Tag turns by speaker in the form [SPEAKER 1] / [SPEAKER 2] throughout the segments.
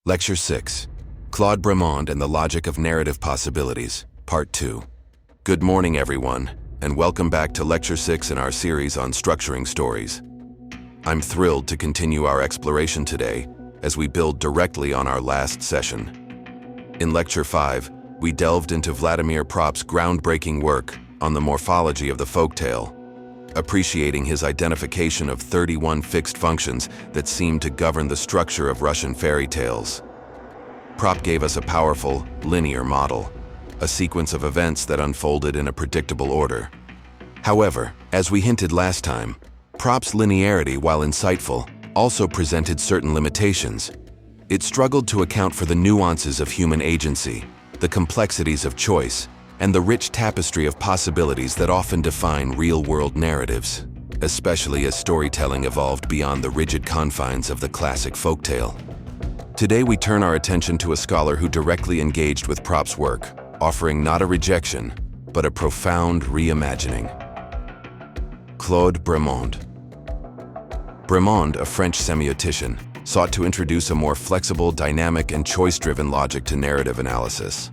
[SPEAKER 1] Lecture 6, Claude Bremond and the Logic of Narrative Possibilities, Part 2. Good morning, everyone, and welcome back to Lecture 6 in our series on structuring stories. I'm thrilled to continue our exploration today as we build directly on our last session. In Lecture 5, we delved into Vladimir Propp's groundbreaking work on the morphology of the folktale, appreciating his identification of 31 fixed functions that seem to govern the structure of Russian fairy tales. Propp gave us a powerful, linear model, a sequence of events that unfolded in a predictable order. However, as we hinted last time, Propp's linearity, while insightful, also presented certain limitations. It struggled to account for the nuances of human agency, the complexities of choice, and the rich tapestry of possibilities that often define real-world narratives, especially as storytelling evolved beyond the rigid confines of the classic folktale. Today we turn our attention to a scholar who directly engaged with Propp's work, offering not a rejection, but a profound reimagining. Claude Bremond. Bremond, a French semiotician, sought to introduce a more flexible, dynamic, and choice-driven logic to narrative analysis.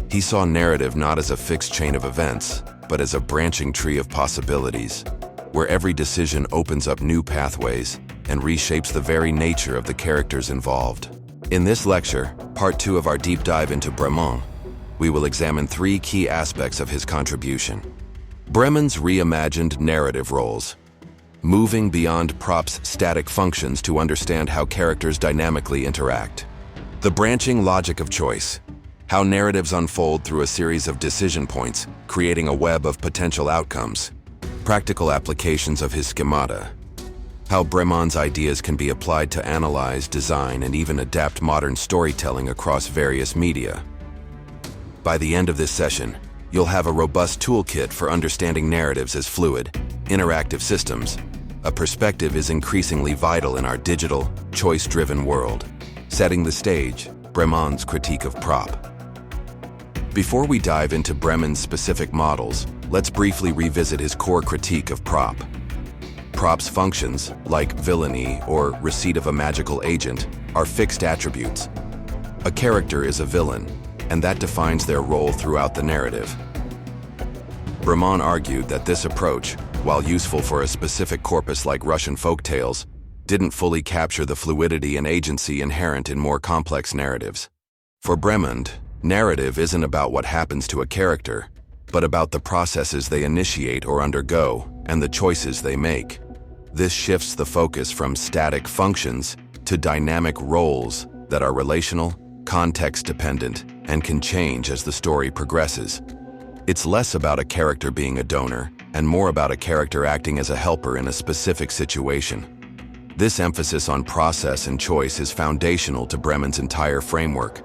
[SPEAKER 1] He saw narrative not as a fixed chain of events, but as a branching tree of possibilities, where every decision opens up new pathways and reshapes the very nature of the characters involved. In this lecture, part 2 of our deep dive into Bremond, we will examine 3 key aspects of his contribution. Bremond's reimagined narrative roles, moving beyond Propp's static functions to understand how characters dynamically interact. The branching logic of choice, how narratives unfold through a series of decision points, creating a web of potential outcomes. Practical applications of his schemata. How Bremond's ideas can be applied to analyze, design, and even adapt modern storytelling across various media. By the end of this session, you'll have a robust toolkit for understanding narratives as fluid, interactive systems. A perspective is increasingly vital in our digital, choice-driven world. Setting the stage, Bremond's critique of Propp. Before we dive into Bremond's specific models, let's briefly revisit his core critique of Propp. Propp's functions, like villainy or receipt of a magical agent, are fixed attributes. A character is a villain, and that defines their role throughout the narrative. Bremond argued that this approach, while useful for a specific corpus like Russian folktales, didn't fully capture the fluidity and agency inherent in more complex narratives. For Bremond, narrative isn't about what happens to a character, but about the processes they initiate or undergo and the choices they make. This shifts the focus from static functions to dynamic roles that are relational, context-dependent, and can change as the story progresses. It's less about a character being a donor and more about a character acting as a helper in a specific situation. This emphasis on process and choice is foundational to Bremond's entire framework.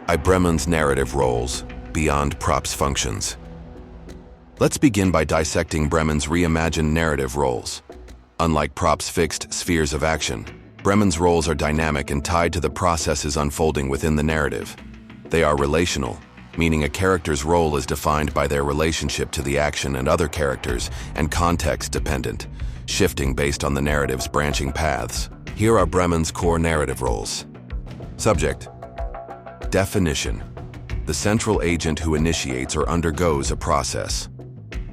[SPEAKER 1] Bremond's narrative roles, beyond Propp's functions. Let's begin by dissecting Bremond's reimagined narrative roles. Unlike Propp's fixed spheres of action, Bremond's roles are dynamic and tied to the processes unfolding within the narrative. They are relational, meaning a character's role is defined by their relationship to the action and other characters, and context-dependent, shifting based on the narrative's branching paths. Here are Bremond's core narrative roles. Subject. Definition. The central agent who initiates or undergoes a process.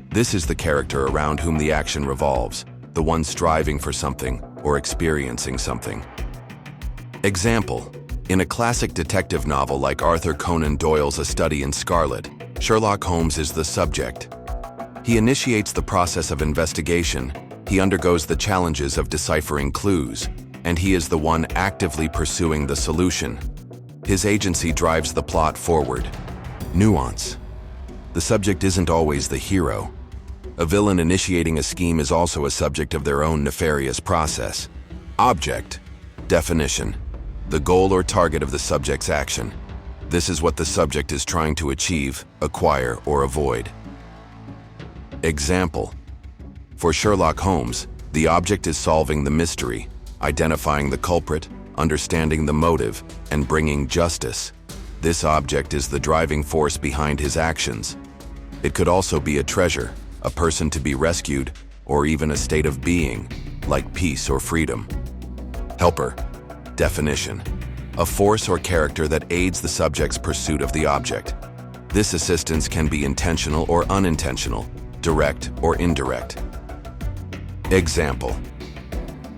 [SPEAKER 1] This is the character around whom the action revolves, the one striving for something or experiencing something. Example. In a classic detective novel like Arthur Conan Doyle's A Study in Scarlet, Sherlock Holmes is the subject. He initiates the process of investigation, he undergoes the challenges of deciphering clues, and he is the one actively pursuing the solution. His agency drives the plot forward. Nuance. The subject isn't always the hero. A villain initiating a scheme is also a subject of their own nefarious process. Object. Definition. The goal or target of the subject's action. This is what the subject is trying to achieve, acquire, or avoid. Example. For Sherlock Holmes, the object is solving the mystery, identifying the culprit, understanding the motive, and bringing justice. This object is the driving force behind his actions. It could also be a treasure, a person to be rescued, or even a state of being, like peace or freedom. Helper. Definition. a force or character that aids the subject's pursuit of the object. This assistance can be intentional or unintentional, direct or indirect. Example: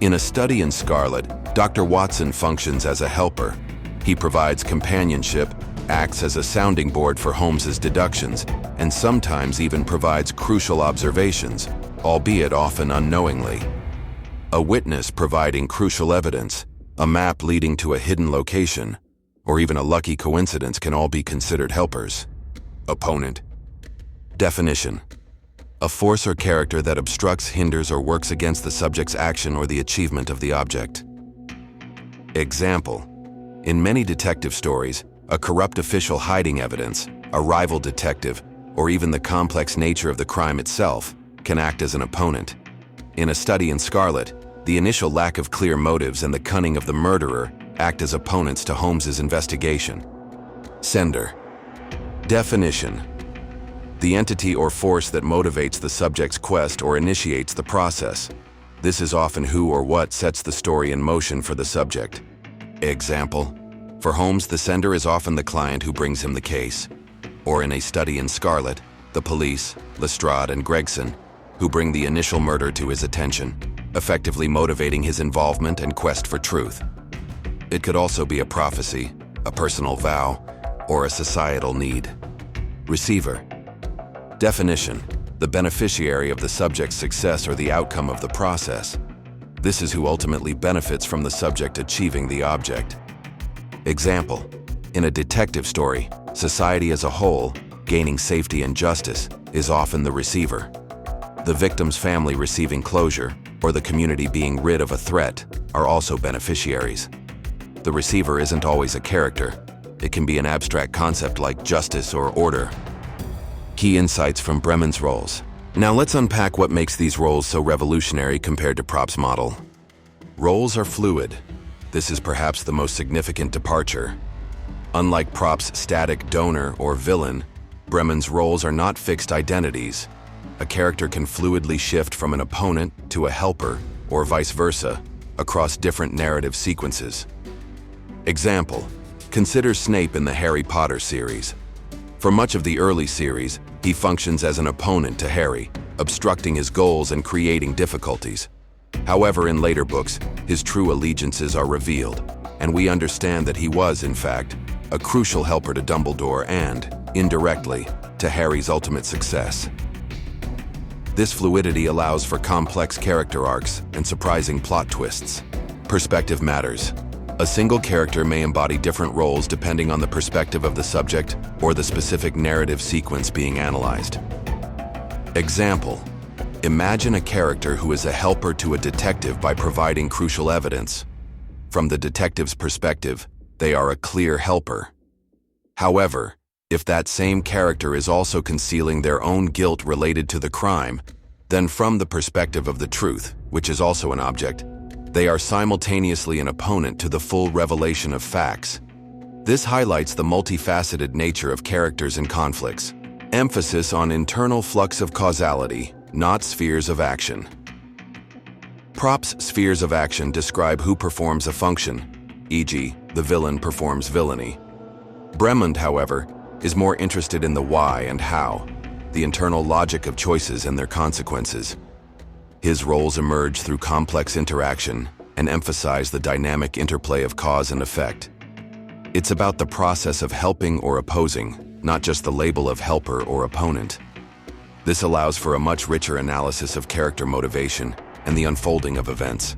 [SPEAKER 1] in A Study in Scarlet, Dr. Watson functions as a helper. He provides companionship, acts as a sounding board for Holmes's deductions, and sometimes even provides crucial observations, albeit often unknowingly. A witness providing crucial evidence, a map leading to a hidden location, or even a lucky coincidence can all be considered helpers. Opponent. Definition: a force or character that obstructs, hinders, or works against the subject's action or the achievement of the object. Example: in many detective stories, a corrupt official hiding evidence, a rival detective, or even the complex nature of the crime itself can act as an opponent. In A Study in Scarlet, the initial lack of clear motives and the cunning of the murderer act as opponents to Holmes's investigation. Sender. Definition: the entity or force that motivates the subject's quest or initiates the process. This is often who or what sets the story in motion for the subject. Example: for Holmes, the sender is often the client who brings him the case. Or in A Study in Scarlet, the police, Lestrade and Gregson, who bring the initial murder to his attention, effectively motivating his involvement and quest for truth. It could also be a prophecy, a personal vow, or a societal need. Receiver. Definition: the beneficiary of the subject's success or the outcome of the process. This is who ultimately benefits from the subject achieving the object. Example: in a detective story, society as a whole, gaining safety and justice, is often the receiver. The victim's family receiving closure, or the community being rid of a threat, are also beneficiaries. The receiver isn't always a character. It can be an abstract concept like justice or order. Key insights from Bremond's roles. Now let's unpack what makes these roles so revolutionary compared to Propp's model. Roles are fluid. This is perhaps the most significant departure. Unlike Propp's static donor or villain, Bremond's roles are not fixed identities. A character can fluidly shift from an opponent to a helper, or vice versa, across different narrative sequences. Example: consider Snape in the Harry Potter series. For much of the early series, he functions as an opponent to Harry, obstructing his goals and creating difficulties. However, in later books, his true allegiances are revealed, and we understand that he was, in fact, a crucial helper to Dumbledore and, indirectly, to Harry's ultimate success. This fluidity allows for complex character arcs and surprising plot twists. Perspective matters. A single character may embody different roles depending on the perspective of the subject or the specific narrative sequence being analyzed. Example: imagine a character who is a helper to a detective by providing crucial evidence. From the detective's perspective, they are a clear helper. However, if that same character is also concealing their own guilt related to the crime, then from the perspective of the truth, which is also an object, they are simultaneously an opponent to the full revelation of facts. This highlights the multifaceted nature of characters and conflicts. Emphasis on internal flux of causality, not spheres of action. Propp's spheres of action describe who performs a function, e.g., the villain performs villainy. Bremond, however, is more interested in the why and how, the internal logic of choices and their consequences. His roles emerge through complex interaction and emphasize the dynamic interplay of cause and effect. It's about the process of helping or opposing, not just the label of helper or opponent. This allows for a much richer analysis of character motivation and the unfolding of events.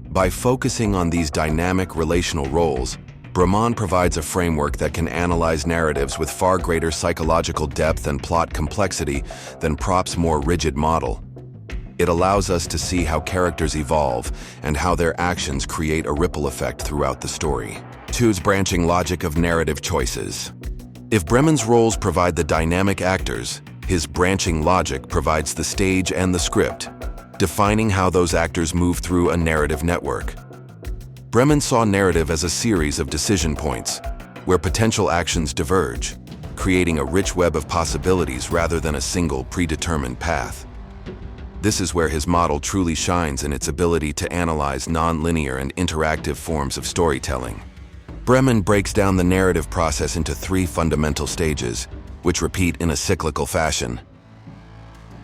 [SPEAKER 1] By focusing on these dynamic relational roles, Bremond provides a framework that can analyze narratives with far greater psychological depth and plot complexity than Propp's more rigid model. It allows us to see how characters evolve and how their actions create a ripple effect throughout the story. 2's branching logic of narrative choices. If Bremond's roles provide the dynamic actors, his branching logic provides the stage and the script, defining how those actors move through a narrative network. Bremond saw narrative as a series of decision points, where potential actions diverge, creating a rich web of possibilities rather than a single predetermined path. This is where his model truly shines in its ability to analyze nonlinear and interactive forms of storytelling. Bremond breaks down the narrative process into three fundamental stages, which repeat in a cyclical fashion.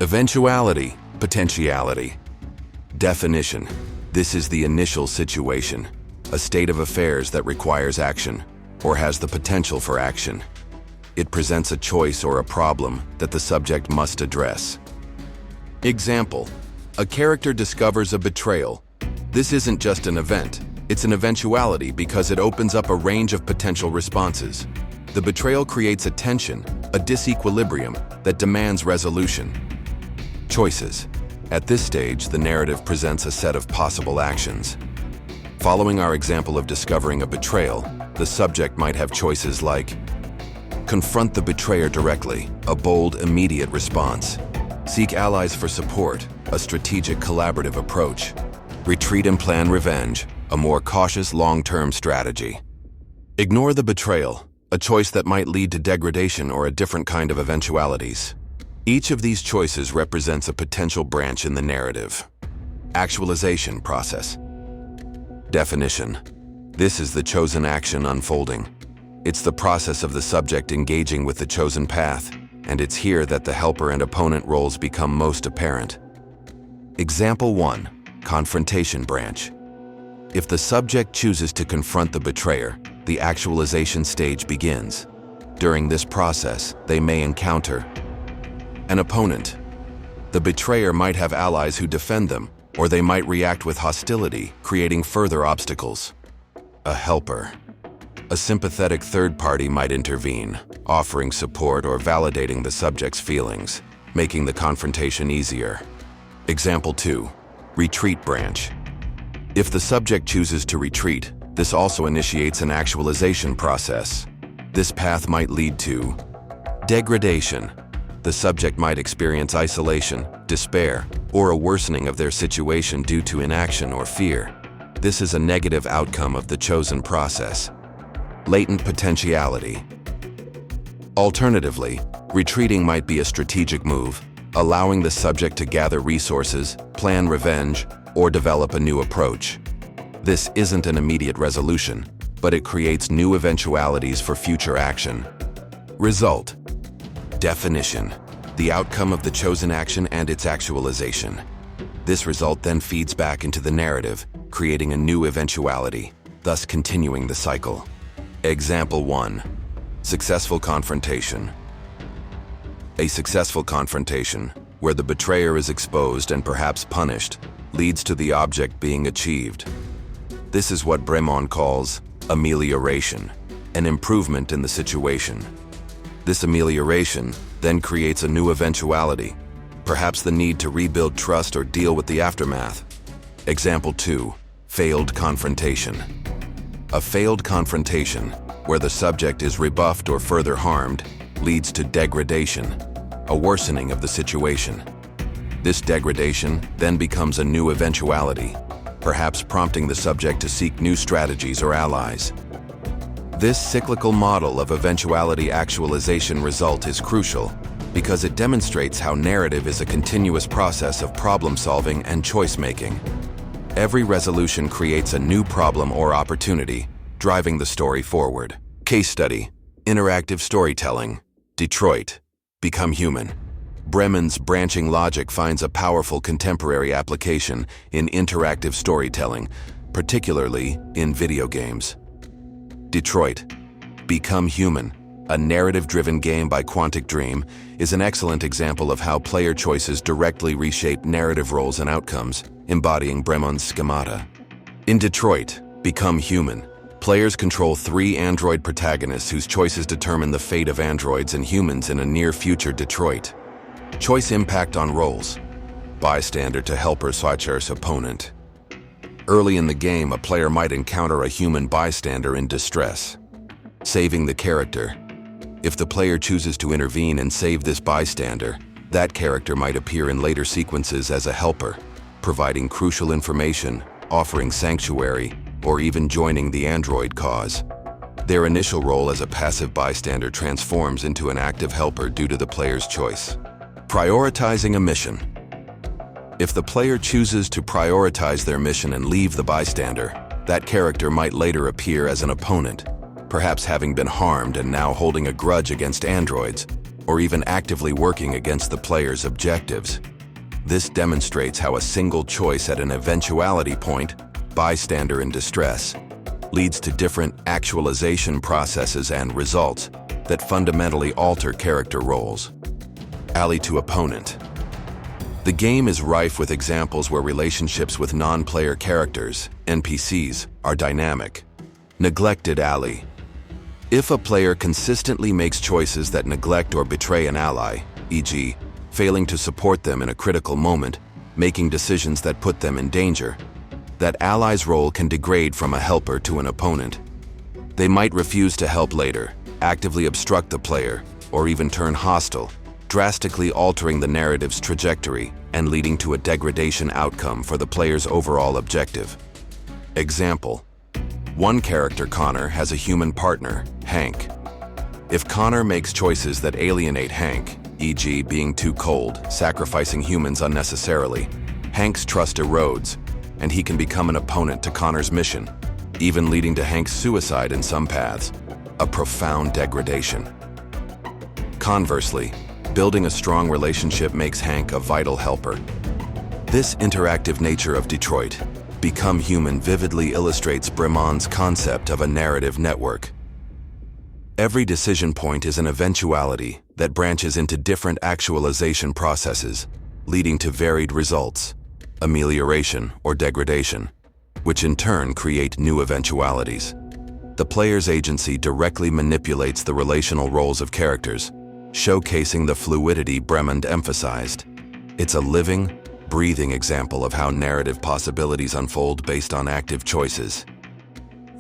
[SPEAKER 1] Eventuality, potentiality. Definition. This is the initial situation, a state of affairs that requires action, or has the potential for action. It presents a choice or a problem that the subject must address. Example. A character discovers a betrayal. This isn't just an event, it's an eventuality because it opens up a range of potential responses. The betrayal creates a tension, a disequilibrium that demands resolution. Choices. At this stage, the narrative presents a set of possible actions. Following our example of discovering a betrayal, the subject might have choices like confront the betrayer directly, a bold, immediate response. Seek allies for support, a strategic, collaborative approach. Retreat and plan revenge, a more cautious, long-term strategy. Ignore the betrayal, a choice that might lead to degradation or a different kind of eventualities. Each of these choices represents a potential branch in the narrative. Actualization process. Definition. This is the chosen action unfolding. It's the process of the subject engaging with the chosen path, and it's here that the helper and opponent roles become most apparent. Example 1. Confrontation branch. If the subject chooses to confront the betrayer, the actualization stage begins. During this process, they may encounter an opponent. The betrayer might have allies who defend them, or they might react with hostility, creating further obstacles. A helper. A sympathetic third party might intervene, offering support or validating the subject's feelings, making the confrontation easier. Example 2. Retreat branch. If the subject chooses to retreat, this also initiates an actualization process. This path might lead to degradation. The subject might experience isolation, despair, or a worsening of their situation due to inaction or fear. This is a negative outcome of the chosen process. Latent potentiality. Alternatively, retreating might be a strategic move, allowing the subject to gather resources, plan revenge, or develop a new approach. This isn't an immediate resolution, but it creates new eventualities for future action. Result. Definition. The outcome of the chosen action and its actualization. This result then feeds back into the narrative, creating a new eventuality, thus continuing the cycle. Example 1. Successful confrontation. A successful confrontation, where the betrayer is exposed and perhaps punished, leads to the object being achieved. This is what Bremond calls amelioration, an improvement in the situation. This amelioration then creates a new eventuality, perhaps the need to rebuild trust or deal with the aftermath. Example 2. Failed confrontation. A failed confrontation, where the subject is rebuffed or further harmed, leads to degradation, a worsening of the situation. This degradation then becomes a new eventuality, perhaps prompting the subject to seek new strategies or allies. This cyclical model of eventuality actualization result is crucial because it demonstrates how narrative is a continuous process of problem-solving and choice-making. Every resolution creates a new problem or opportunity, driving the story forward. Case study: interactive storytelling. Detroit. Become human. Bremond's branching logic finds a powerful contemporary application in interactive storytelling, particularly in video games. Detroit. Become Human, a narrative-driven game by Quantic Dream, is an excellent example of how player choices directly reshape narrative roles and outcomes, embodying Bremond's schemata. In Detroit, Become Human, players control 3 android protagonists whose choices determine the fate of androids and humans in a near-future Detroit. Choice impact on roles: bystander to helper/opponent. Early in the game, a player might encounter a human bystander in distress, saving the character. If the player chooses to intervene and save this bystander, that character might appear in later sequences as a helper, providing crucial information, offering sanctuary, or even joining the android cause. Their initial role as a passive bystander transforms into an active helper due to the player's choice. Prioritizing a mission. If the player chooses to prioritize their mission and leave the bystander, That character might later appear as an opponent, perhaps having been harmed and now holding a grudge against androids, or even actively working against the player's objectives. This demonstrates how a single choice at an eventuality point, bystander in distress, leads to different actualization processes and results that fundamentally alter character roles. Ally to opponent. The game is rife with examples where relationships with non-player characters, NPCs, are dynamic. Neglected ally. If a player consistently makes choices that neglect or betray an ally, e.g., failing to support them in a critical moment, making decisions that put them in danger, that ally's role can degrade from a helper to an opponent. They might refuse to help later, actively obstruct the player, or even turn hostile, drastically altering the narrative's trajectory and leading to a degradation outcome for the player's overall objective. Example: one character, Connor, has a human partner, Hank. If Connor makes choices that alienate Hank, e.g. being too cold, sacrificing humans unnecessarily, Hank's trust erodes, and he can become an opponent to Connor's mission, even leading to Hank's suicide in some paths, a profound degradation. Conversely, building a strong relationship makes Hank a vital helper. This interactive nature of Detroit, Become Human, vividly illustrates Bremond's concept of a narrative network. Every decision point is an eventuality that branches into different actualization processes, leading to varied results, amelioration or degradation, which in turn create new eventualities. The player's agency directly manipulates the relational roles of characters, showcasing the fluidity Bremond emphasized. It's a living, breathing example of how narrative possibilities unfold based on active choices.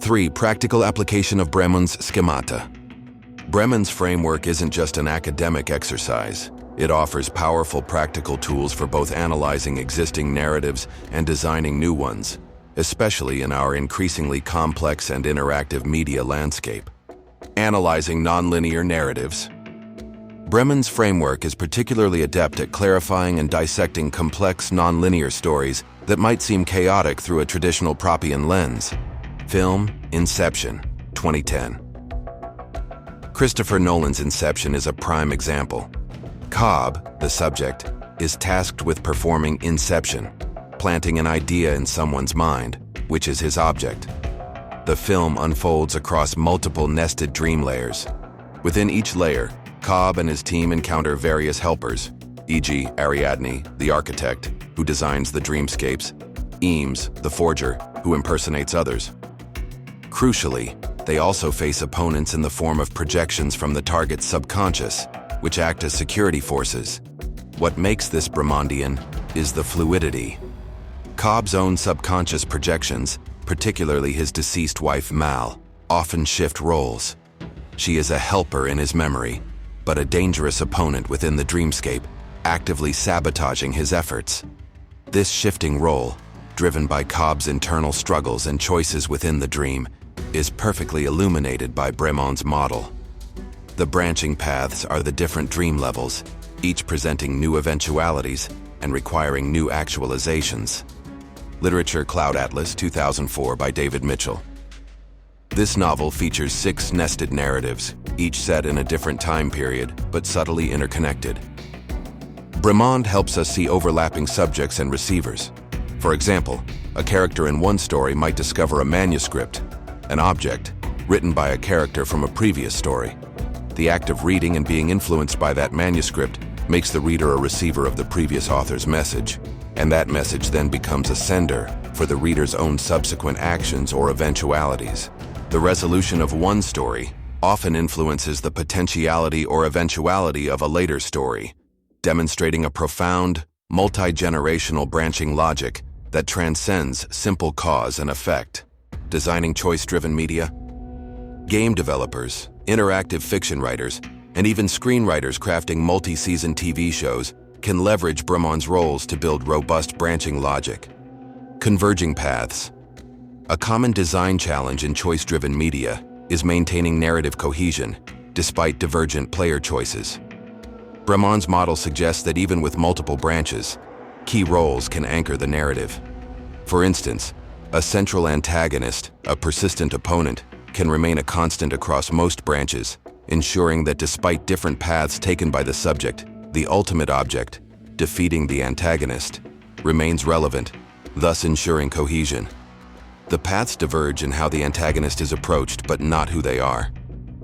[SPEAKER 1] 3. Practical application of Bremond's schemata. Bremond's framework isn't just an academic exercise. It offers powerful practical tools for both analyzing existing narratives and designing new ones, especially in our increasingly complex and interactive media landscape. Analyzing nonlinear narratives. Bremond's framework is particularly adept at clarifying and dissecting complex nonlinear stories that might seem chaotic through a traditional Proppian lens. Film, Inception, 2010. Christopher Nolan's Inception is a prime example. Cobb, the subject, is tasked with performing inception, planting an idea in someone's mind, which is his object. The film unfolds across multiple nested dream layers. Within each layer, Cobb and his team encounter various helpers, e.g. Ariadne, the architect, who designs the dreamscapes, Eames, the forger, who impersonates others. Crucially, they also face opponents in the form of projections from the target's subconscious, which act as security forces. What makes this Bremondian is the fluidity. Cobb's own subconscious projections, particularly his deceased wife Mal, often shift roles. She is a helper in his memory, but a dangerous opponent within the dreamscape, actively sabotaging his efforts. This shifting role, driven by Cobb's internal struggles and choices within the dream, is perfectly illuminated by Bremond's model. The branching paths are the different dream levels, each presenting new eventualities and requiring new actualizations. Literature: Cloud Atlas, 2004, by David Mitchell. This novel features 6 nested narratives, each set in a different time period, but subtly interconnected. Bremond helps us see overlapping subjects and receivers. For example, a character in one story might discover a manuscript, an object, written by a character from a previous story. The act of reading and being influenced by that manuscript makes the reader a receiver of the previous author's message, and that message then becomes a sender for the reader's own subsequent actions or eventualities. The resolution of one story often influences the potentiality or eventuality of a later story, demonstrating a profound, multi-generational branching logic that transcends simple cause and effect. Designing choice-driven media. Game developers, interactive fiction writers, and even screenwriters crafting multi-season TV shows can leverage Bremond's roles to build robust branching logic. Converging paths. A common design challenge in choice-driven media is maintaining narrative cohesion, despite divergent player choices. Bremond's model suggests that even with multiple branches, key roles can anchor the narrative. For instance, A central antagonist, a persistent opponent, can remain a constant across most branches, ensuring that despite different paths taken by the subject, the ultimate object, defeating the antagonist, remains relevant, thus ensuring cohesion. The paths diverge in how the antagonist is approached, but not who they are.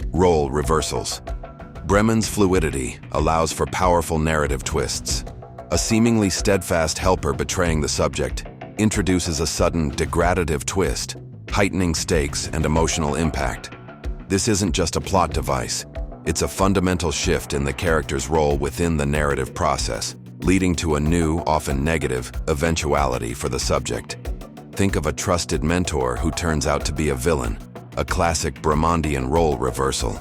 [SPEAKER 1] Role reversals. Bremond's fluidity allows for powerful narrative twists. A seemingly steadfast helper betraying the subject introduces a sudden, degradative twist, heightening stakes and emotional impact. This isn't just a plot device. It's a fundamental shift in the character's role within the narrative process, leading to a new, often negative, eventuality for the subject. Think of a trusted mentor who turns out to be a villain, a classic Bremondian role reversal.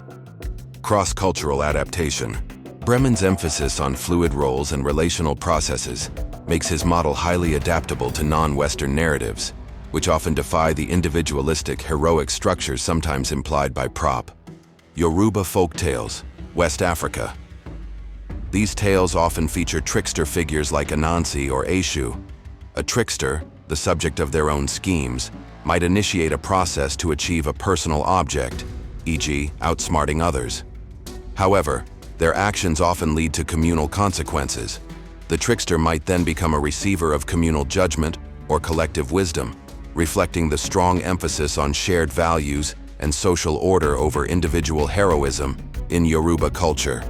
[SPEAKER 1] Cross-cultural adaptation. Bremond's emphasis on fluid roles and relational processes makes his model highly adaptable to non-Western narratives, which often defy the individualistic, heroic structures sometimes implied by Propp. Yoruba folk tales, West Africa. These tales often feature trickster figures like Anansi or Eshu. A trickster, the subject of their own schemes, might initiate a process to achieve a personal object, e.g., outsmarting others. However, their actions often lead to communal consequences. The trickster might then become a receiver of communal judgment or collective wisdom, reflecting the strong emphasis on shared values and social order over individual heroism in Yoruba culture.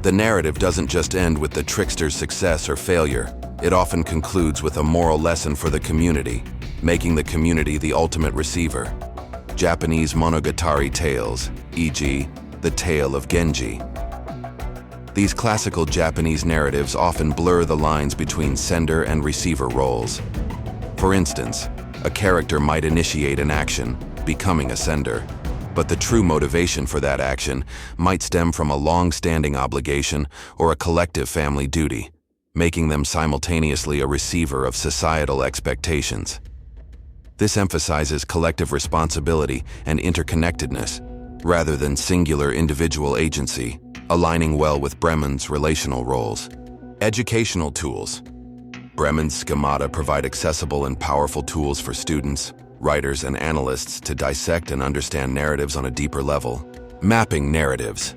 [SPEAKER 1] The narrative doesn't just end with the trickster's success or failure. It often concludes with a moral lesson for the community, making the community the ultimate receiver. Japanese monogatari tales, e.g., the tale of Genji. These classical Japanese narratives often blur the lines between sender and receiver roles. For instance, a character might initiate an action, becoming a sender, but the true motivation for that action might stem from a long-standing obligation or a collective family duty, making them simultaneously a receiver of societal expectations. This emphasizes collective responsibility and interconnectedness, rather than singular individual agency, aligning well with Bremond's relational roles. Educational tools. Bremond's schemata provide accessible and powerful tools for students, writers, and analysts to dissect and understand narratives on a deeper level. Mapping narratives.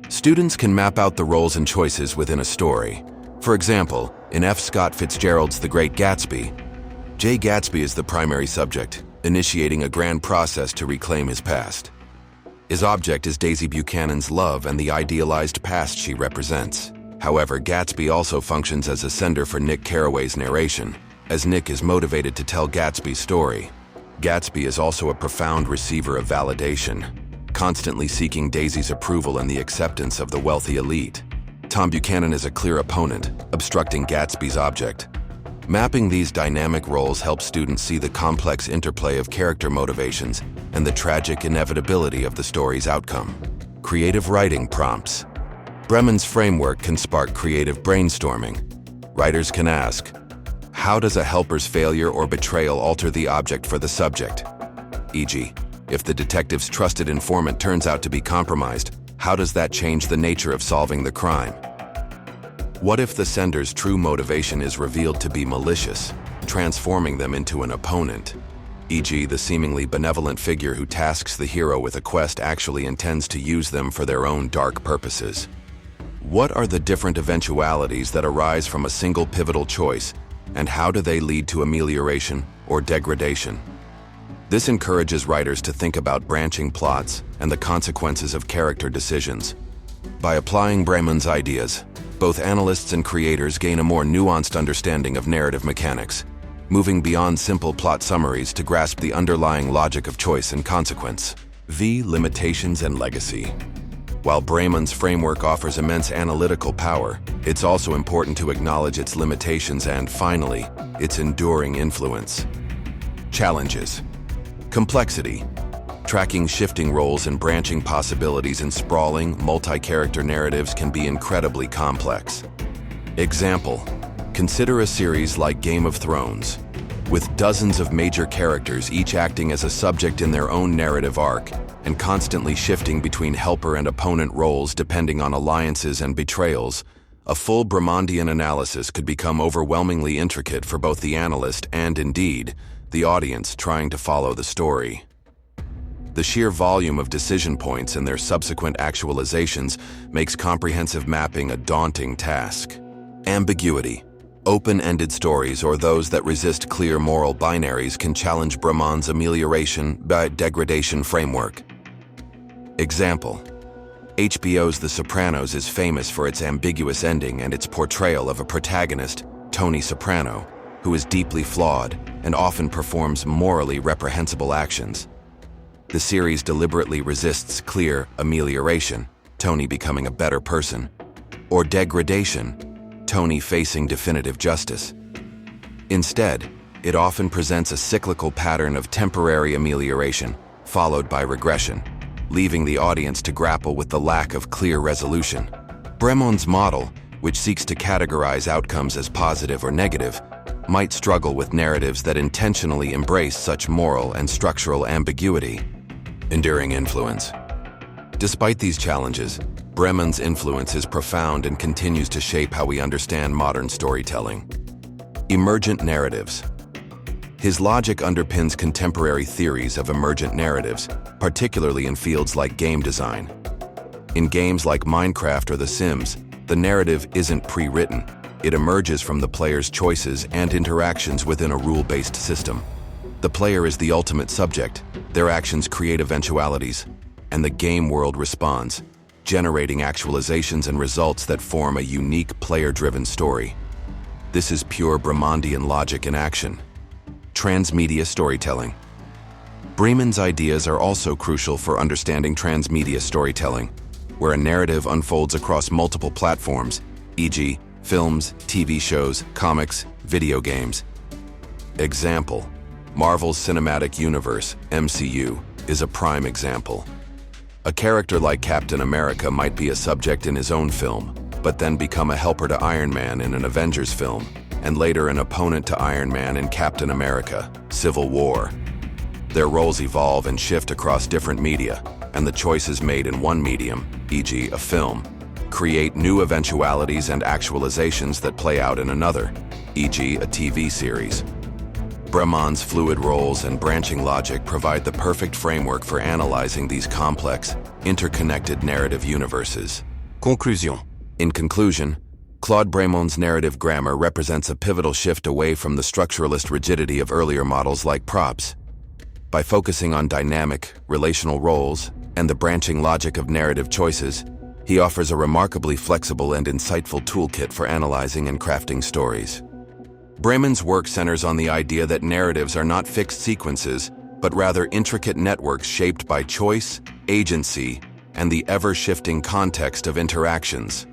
[SPEAKER 1] Students can map out the roles and choices within a story. For example, in F. Scott Fitzgerald's The Great Gatsby, Jay Gatsby is the primary subject, initiating a grand process to reclaim his past. His object is Daisy Buchanan's love and the idealized past she represents. However, Gatsby also functions as a sender for Nick Carraway's narration, as Nick is motivated to tell Gatsby's story. Gatsby is also a profound receiver of validation, constantly seeking Daisy's approval and the acceptance of the wealthy elite. Tom Buchanan is a clear opponent, obstructing Gatsby's object. Mapping these dynamic roles helps students see the complex interplay of character motivations and the tragic inevitability of the story's outcome. Creative writing prompts. Bremond's framework can spark creative brainstorming. Writers can ask, how does a helper's failure or betrayal alter the object for the subject? E.g., if the detective's trusted informant turns out to be compromised, how does that change the nature of solving the crime? What if the sender's true motivation is revealed to be malicious, transforming them into an opponent? E.g., the seemingly benevolent figure who tasks the hero with a quest actually intends to use them for their own dark purposes. What are the different eventualities that arise from a single pivotal choice, and how do they lead to amelioration or degradation? This encourages writers to think about branching plots and the consequences of character decisions. By applying Bremond's ideas, both analysts and creators gain a more nuanced understanding of narrative mechanics, moving beyond simple plot summaries to grasp the underlying logic of choice and consequence. Limitations and legacy. While Bremond's framework offers immense analytical power, it's also important to acknowledge its limitations and, finally, its enduring influence. Challenges. Complexity. Tracking shifting roles and branching possibilities in sprawling, multi-character narratives can be incredibly complex. Example: consider a series like Game of Thrones, with dozens of major characters each acting as a subject in their own narrative arc and constantly shifting between helper and opponent roles depending on alliances and betrayals. a full Bremondian analysis could become overwhelmingly intricate for both the analyst and, indeed, the audience trying to follow the story. The sheer volume of decision points and their subsequent actualizations makes comprehensive mapping a daunting task. Ambiguity. Open-ended stories or those that resist clear moral binaries can challenge Bremond's amelioration by degradation framework. Example: HBO's The Sopranos is famous for its ambiguous ending and its portrayal of a protagonist, Tony Soprano, who is deeply flawed and often performs morally reprehensible actions. The series deliberately resists clear amelioration, Tony becoming a better person, or degradation, Tony facing definitive justice. Instead, it often presents a cyclical pattern of temporary amelioration, followed by regression, leaving the audience to grapple with the lack of clear resolution. Bremond's model, which seeks to categorize outcomes as positive or negative, might struggle with narratives that intentionally embrace such moral and structural ambiguity. Enduring influence. Despite these challenges, Bremond's influence is profound and continues to shape how we understand modern storytelling. Emergent narratives. His logic underpins contemporary theories of emergent narratives, particularly in fields like game design. In games like Minecraft or The Sims, the narrative isn't pre-written. It emerges from the player's choices and interactions within a rule-based system. The player is the ultimate subject, their actions create eventualities, and the game world responds, generating actualizations and results that form a unique player-driven story. This is pure Bremondian logic in action. Transmedia storytelling. Bremond's ideas are also crucial for understanding transmedia storytelling, where a narrative unfolds across multiple platforms, e.g., films, TV shows, comics, video games. Example: Marvel's Cinematic Universe, MCU, is a prime example. A character like Captain America might be a subject in his own film, but then become a helper to Iron Man in an Avengers film, and later an opponent to Iron Man in Captain America: Civil War. Their roles evolve and shift across different media, and the choices made in one medium, e.g. a film, create new eventualities and actualizations that play out in another, e.g. a TV series. Bremond's fluid roles and branching logic provide the perfect framework for analyzing these complex, interconnected narrative universes. Conclusion. In conclusion, Claude Bremond's narrative grammar represents a pivotal shift away from the structuralist rigidity of earlier models like Propp's. By focusing on dynamic, relational roles and the branching logic of narrative choices, he offers a remarkably flexible and insightful toolkit for analyzing and crafting stories. Bremond's work centers on the idea that narratives are not fixed sequences, but rather intricate networks shaped by choice, agency, and the ever-shifting context of interactions.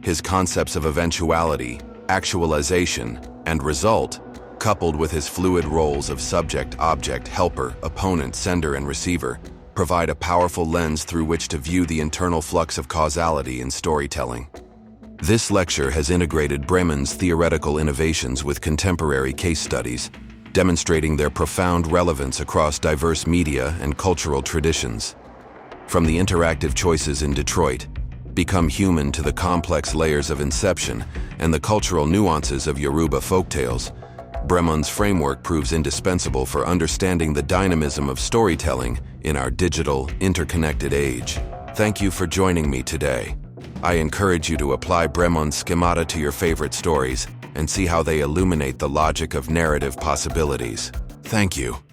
[SPEAKER 1] His concepts of eventuality, actualization, and result, coupled with his fluid roles of subject, object, helper, opponent, sender, and receiver, provide a powerful lens through which to view the internal flux of causality in storytelling. This lecture has integrated Bremond's theoretical innovations with contemporary case studies, demonstrating their profound relevance across diverse media and cultural traditions. From the interactive choices in Detroit, Become Human, to the complex layers of Inception and the cultural nuances of Yoruba folktales, Bremond's framework proves indispensable for understanding the dynamism of storytelling in our digital, interconnected age. Thank you for joining me today. I encourage you to apply Bremond's schemata to your favorite stories and see how they illuminate the logic of narrative possibilities. Thank you.